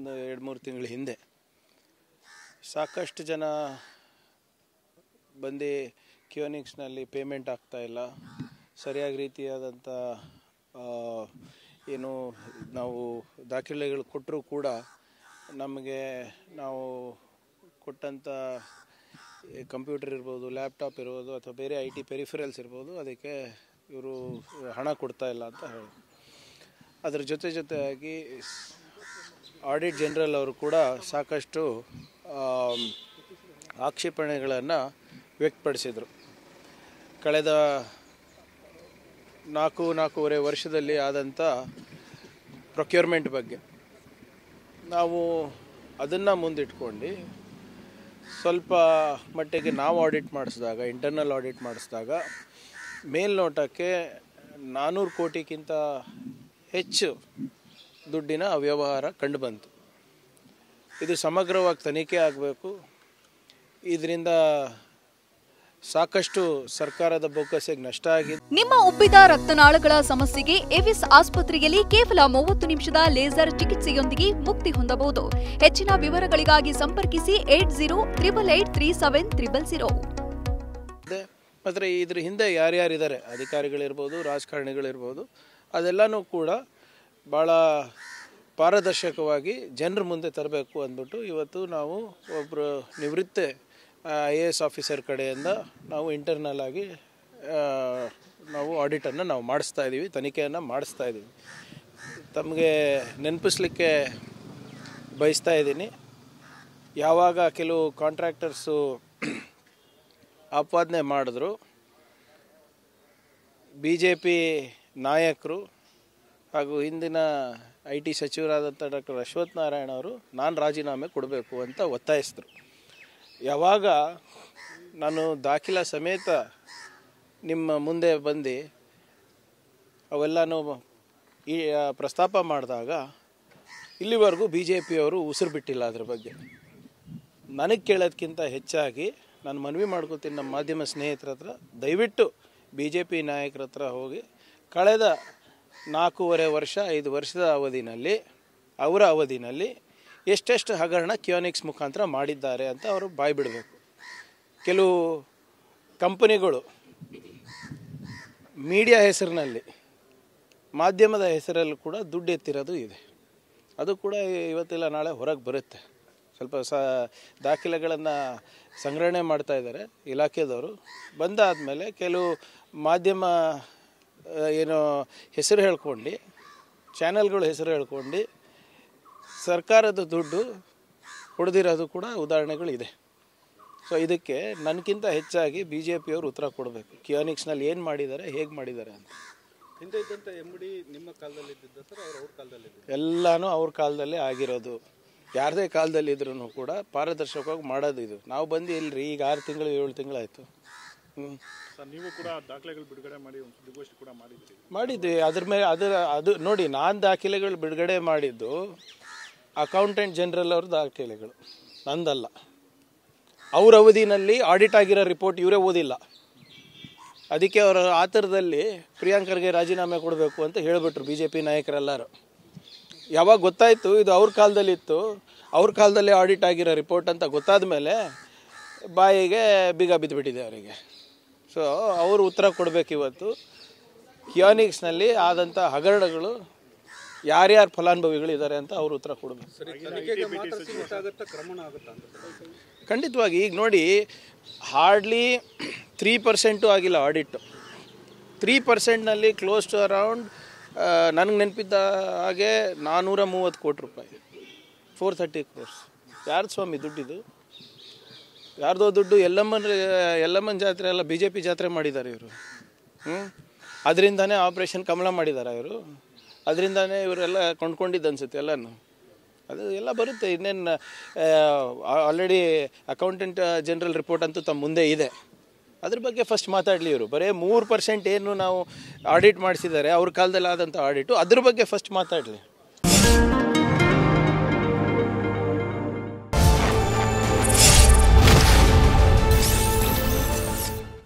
ಒಂದು 2-3 ತಿಂಗಳ ಹಿಂದೆ ಸಾಕಷ್ಟು ಜನ ಬಂದು ಕಿಯೋನಿಕ್ಸ್ನಲ್ಲಿ ಪೇಮೆಂಟ್ ಆಗ್ತಾಯಿಲ್ಲ, ಸರಿಯಾದ ರೀತಿಯಾದಂಥ ಏನು ನಾವು ದಾಖಲೆಗಳು ಕೊಟ್ಟರೂ ಕೂಡ ನಮಗೆ ನಾವು ಕೊಟ್ಟಂಥ ಕಂಪ್ಯೂಟರ್ ಇರ್ಬೋದು, ಲ್ಯಾಪ್ಟಾಪ್ ಇರ್ಬೋದು ಅಥವಾ ಬೇರೆ IT ಪೆರಿಫರಲ್ಸ್ ಇರ್ಬೋದು, ಅದಕ್ಕೆ ಇವರು ಹಣ ಕೊಡ್ತಾ ಇಲ್ಲ ಅಂತ ಹೇಳಿ. ಅದರ ಜೊತೆಯಾಗಿ ಆಡಿಟ್ ಜನರಲ್ ಅವರು ಕೂಡ ಸಾಕಷ್ಟು ಆಕ್ಷೇಪಣೆಗಳನ್ನು ವ್ಯಕ್ತಪಡಿಸಿದರು. ಕಳೆದ 4-4.5 ವರ್ಷದಲ್ಲಿ ಆದಂಥ ಪ್ರೊಕ್ಯೂರ್ಮೆಂಟ್ ಬಗ್ಗೆ ನಾವು ಅದನ್ನು ಮುಂದಿಟ್ಕೊಂಡು ಸ್ವಲ್ಪ ಮಟ್ಟಿಗೆ ನಾವು ಆಡಿಟ್ ಮಾಡಿಸಿದಾಗ, ಇಂಟರ್ನಲ್ ಆಡಿಟ್ ಮಾಡಿಸಿದಾಗ ಮೇಲ್ನೋಟಕ್ಕೆ 400 ಕೋಟಿಗಿಂತ ಹೆಚ್ಚು ದುಡ್ಡಿನ ಅವ್ಯವಹಾರ ಕಂಡುಬಂತು. ಇದು ಸಮಗ್ರವಾಗಿ ತನಿಖೆ ಆಗಬೇಕು. ಇದರಿಂದ ಸಾಕಷ್ಟು ಸರ್ಕಾರದ ಬೊಕ್ಕಸೆಗೆ ನಷ್ಟ ಆಗಿದೆ. ನಿಮ್ಮ ಉಬ್ಬಿದ ರಕ್ತನಾಳಗಳ ಸಮಸ್ಯೆಗೆ ಎವಿಸ್ ಆಸ್ಪತ್ರೆಯಲ್ಲಿ ಕೇವಲ 30 ನಿಮಿಷದ ಲೇಸರ್ ಚಿಕಿತ್ಸೆಯೊಂದಿಗೆ ಮುಕ್ತಿ ಹೊಂದಬಹುದು. ಹೆಚ್ಚಿನ ವಿವರಗಳಿಗಾಗಿ ಸಂಪರ್ಕಿಸಿ 8088837300. ಆದರೆ ಇದ್ರ ಹಿಂದೆ ಯಾರ್ಯಾರಿದ್ದಾರೆ, ಅಧಿಕಾರಿಗಳಿರ್ಬೋದು, ರಾಜಕಾರಣಿಗಳಿರ್ಬೋದು, ಅದೆಲ್ಲನೂ ಕೂಡ ಭಾಳ ಪಾರದರ್ಶಕವಾಗಿ ಜನರ ಮುಂದೆ ತರಬೇಕು ಅಂದ್ಬಿಟ್ಟು ಇವತ್ತು ನಾವು ಒಬ್ಬರು ನಿವೃತ್ತ IAS ಆಫೀಸರ್ ಕಡೆಯಿಂದ ನಾವು ಇಂಟರ್ನಲ್ ಆಗಿ ನಾವು ಆಡಿಟನ್ನು ನಾವು ಮಾಡಿಸ್ತಾ ಇದ್ದೀವಿ, ತನಿಖೆಯನ್ನು ಮಾಡಿಸ್ತಾ ಇದ್ದೀವಿ. ತಮಗೆ ನೆನಪಿಸ್ಲಿಕ್ಕೆ ಬಯಸ್ತಾ ಇದ್ದೀನಿ, ಯಾವಾಗ ಕೆಲವು ಕಾಂಟ್ರಾಕ್ಟರ್ಸು ಆಪಾದನೆ ಮಾಡಿದ್ರು, BJP ನಾಯಕರು ಹಾಗೂ ಹಿಂದಿನ IT ಸಚಿವರಾದಂಥ ಡಾಕ್ಟರ್ ಅಶ್ವಥ್ ನಾರಾಯಣ ಅವರು ನಾನು ರಾಜೀನಾಮೆ ಕೊಡಬೇಕು ಅಂತ ಒತ್ತಾಯಿಸಿದ್ರು. ಯಾವಾಗ ನಾನು ದಾಖಲೆ ಸಮೇತ ನಿಮ್ಮ ಮುಂದೆ ಬಂದು ಅವೆಲ್ಲನೂ ಈ ಪ್ರಸ್ತಾಪ ಮಾಡಿದಾಗ ಇಲ್ಲಿವರೆಗೂ BJPಯವರು ಉಸಿರು ಬಿಟ್ಟಿಲ್ಲ. ಅದ್ರ ಬಗ್ಗೆ ನನಗೆ ಕೇಳೋದಕ್ಕಿಂತ ಹೆಚ್ಚಾಗಿ ನಾನು ಮನವಿ ಮಾಡ್ಕೋತೀನಿ ನಮ್ಮ ಮಾಧ್ಯಮ ಸ್ನೇಹಿತರ ಹತ್ರ, ದಯವಿಟ್ಟು BJP ನಾಯಕರ ಹತ್ರ ಹೋಗಿ ಕಳೆದ 4.5 ವರ್ಷ 5 ವರ್ಷದ ಅವರ ಅವಧಿನಲ್ಲಿ ಎಷ್ಟೆಷ್ಟು ಹಗರಣ ಕಿಯೋನಿಕ್ಸ್ ಮುಖಾಂತರ ಮಾಡಿದ್ದಾರೆ ಅಂತ ಅವರು ಬಾಯಿ ಬಿಡಬೇಕು. ಕೆಲವು ಕಂಪನಿಗಳು ಮೀಡಿಯಾ ಹೆಸರಿನಲ್ಲಿ, ಮಾಧ್ಯಮದ ಹೆಸರಲ್ಲೂ ಕೂಡ ದುಡ್ಡು ಎತ್ತಿರೋದು ಇದೆ. ಅದು ಕೂಡ ಇವತ್ತಿಲ್ಲ ನಾಳೆ ಹೊರಗೆ ಬರುತ್ತೆ. ಸ್ವಲ್ಪ ದಾಖಲೆಗಳನ್ನು ಸಂಗ್ರಹಣೆ ಮಾಡ್ತಾ ಇದ್ದಾರೆ ಇಲಾಖೆದವರು. ಬಂದಾದಮೇಲೆ ಕೆಲವು ಮಾಧ್ಯಮ ಏನೋ ಹೆಸರು ಹೇಳ್ಕೊಂಡು, ಚಾನೆಲ್ಗಳು ಹೆಸರು ಹೇಳ್ಕೊಂಡು ಸರ್ಕಾರದ ದುಡ್ಡು ಹೊಡೆದಿರೋದು ಕೂಡ ಉದಾಹರಣೆಗಳಿದೆ. ಸೊ ಇದಕ್ಕೆ ನನಗಿಂತ ಹೆಚ್ಚಾಗಿ BJPಯವರು ಉತ್ತರ ಕೊಡಬೇಕು. ಕಿಯೋನಿಕ್ಸ್ನಲ್ಲಿ ಏನು ಮಾಡಿದ್ದಾರೆ, ಹೇಗೆ ಮಾಡಿದ್ದಾರೆ ಅಂತ. ಹಿಂದೆ ಇದ್ದಂಥ MD ನಿಮ್ಮ ಕಾಲದಲ್ಲಿ ಇದ್ದಿದ್ದ ಸರ್, ಅವ್ರ ಕಾಲದಲ್ಲಿ ಎಲ್ಲನೂ ಅವ್ರ ಕಾಲದಲ್ಲೇ ಆಗಿರೋದು. ಯಾರದೇ ಕಾಲದಲ್ಲಿದ್ರೂ ಕೂಡ ಪಾರದರ್ಶಕವಾಗಿ ಮಾಡೋದು ಇದು. ನಾವು ಬಂದು ಇಲ್ಲರಿ ಈಗ 6 ತಿಂಗಳು 7 ತಿಂಗಳಾಯಿತು. ಸರ್, ನೀವು ಕೂಡ ದಾಖಲೆಗಳು ಬಿಡುಗಡೆ ಮಾಡಿ ಒಂದು ಸುದ್ದಿಗೋಷ್ಠಿ ಕೂಡ ಮಾಡಿದ್ವಿ. ಅದ್ರ ಮೇಲೆ ಅದು ನೋಡಿ, ನಾನು ದಾಖಲೆಗಳು ಬಿಡುಗಡೆ ಮಾಡಿದ್ದು ಅಕೌಂಟೆಂಟ್ ಜನರಲ್ ಅವ್ರ ದಾಖಲೆಗಳು, ನಂದಲ್ಲ. ಅವ್ರ ಅವಧಿನಲ್ಲಿ ಆಡಿಟ್ ಆಗಿರೋ ರಿಪೋರ್ಟ್ ಇವರೇ ಓದಿಲ್ಲ. ಅದಕ್ಕೆ ಅವರ ಆತರದಲ್ಲಿ ಪ್ರಿಯಾಂಕರ್ಗೆ ರಾಜೀನಾಮೆ ಕೊಡಬೇಕು ಅಂತ ಹೇಳಿಬಿಟ್ರು BJP ನಾಯಕರೆಲ್ಲರೂ. ಯಾವಾಗ ಗೊತ್ತಾಯಿತು ಇದು ಅವ್ರ ಕಾಲದಲ್ಲಿತ್ತು, ಅವ್ರ ಕಾಲದಲ್ಲೇ ಆಡಿಟ್ ಆಗಿರೋ ರಿಪೋರ್ಟ್ ಅಂತ ಗೊತ್ತಾದ ಮೇಲೆ ಬಾಯಿಗೆ ಬೀಗ ಬಿದ್ದುಬಿಟ್ಟಿದೆ ಅವರಿಗೆ. ಸೊ ಅವರು ಉತ್ತರ ಕೊಡಬೇಕು. ಇವತ್ತು ಕಿಯೋನಿಕ್ಸ್ನಲ್ಲಿ ಆದಂಥ ಹಗರಣಗಳು ಯಾರ್ಯಾರು ಫಲಾನುಭವಿಗಳಿದ್ದಾರೆ ಅಂತ ಅವರು ಉತ್ತರ ಕೊಡಬೇಕು. ಖಂಡಿತವಾಗಿ ಈಗ ನೋಡಿ, ಹಾರ್ಡ್ಲಿ 3% ಆಗಿಲ್ಲ ಆಡಿಟ್. 3%ನಲ್ಲಿ ಕ್ಲೋಸ್ ಟು ಅರೌಂಡ್ ನನಗೆ ನೆನಪಿದ್ದ ಹಾಗೆ 430 ಕೋಟಿ ರೂಪಾಯಿ, 430 crores. ಯಾರ್ದು ಸ್ವಾಮಿ ದುಡ್ಡಿದು? ಯಾರ್ದೋ ದುಡ್ಡು. ಎಲ್ಲಮ್ಮನ ಜಾತ್ರೆ ಎಲ್ಲ BJP ಜಾತ್ರೆ ಮಾಡಿದ್ದಾರೆ ಇವರು. ಅದರಿಂದನೇ ಆಪ್ರೇಷನ್ ಕಮಲ ಮಾಡಿದ್ದಾರೆ ಇವರು. ಅದರಿಂದನೇ ಇವರೆಲ್ಲ ಕೊಂಡ್ಕೊಂಡಿದ್ದು ಅನಿಸುತ್ತೆ ಎಲ್ಲನೂ. ಅದು ಎಲ್ಲ ಬರುತ್ತೆ. ಇನ್ನೇನು ಆಲ್ರೆಡಿ ಅಕೌಂಟೆಂಟ್ ಜನರಲ್ ರಿಪೋರ್ಟ್ ಅಂತೂ ತಮ್ಮ ಮುಂದೆ ಇದೆ. ಅದ್ರ ಬಗ್ಗೆ ಫಸ್ಟ್ ಮಾತಾಡಲಿ ಇವರು. ಬರೀ 3% ಏನು ನಾವು ಆಡಿಟ್ ಮಾಡಿಸಿದ್ದಾರೆ ಅವ್ರ ಕಾಲದಲ್ಲಿ ಆದಂಥ ಆಡಿಟು, ಅದ್ರ ಬಗ್ಗೆ ಫಸ್ಟ್ ಮಾತಾಡಲಿ.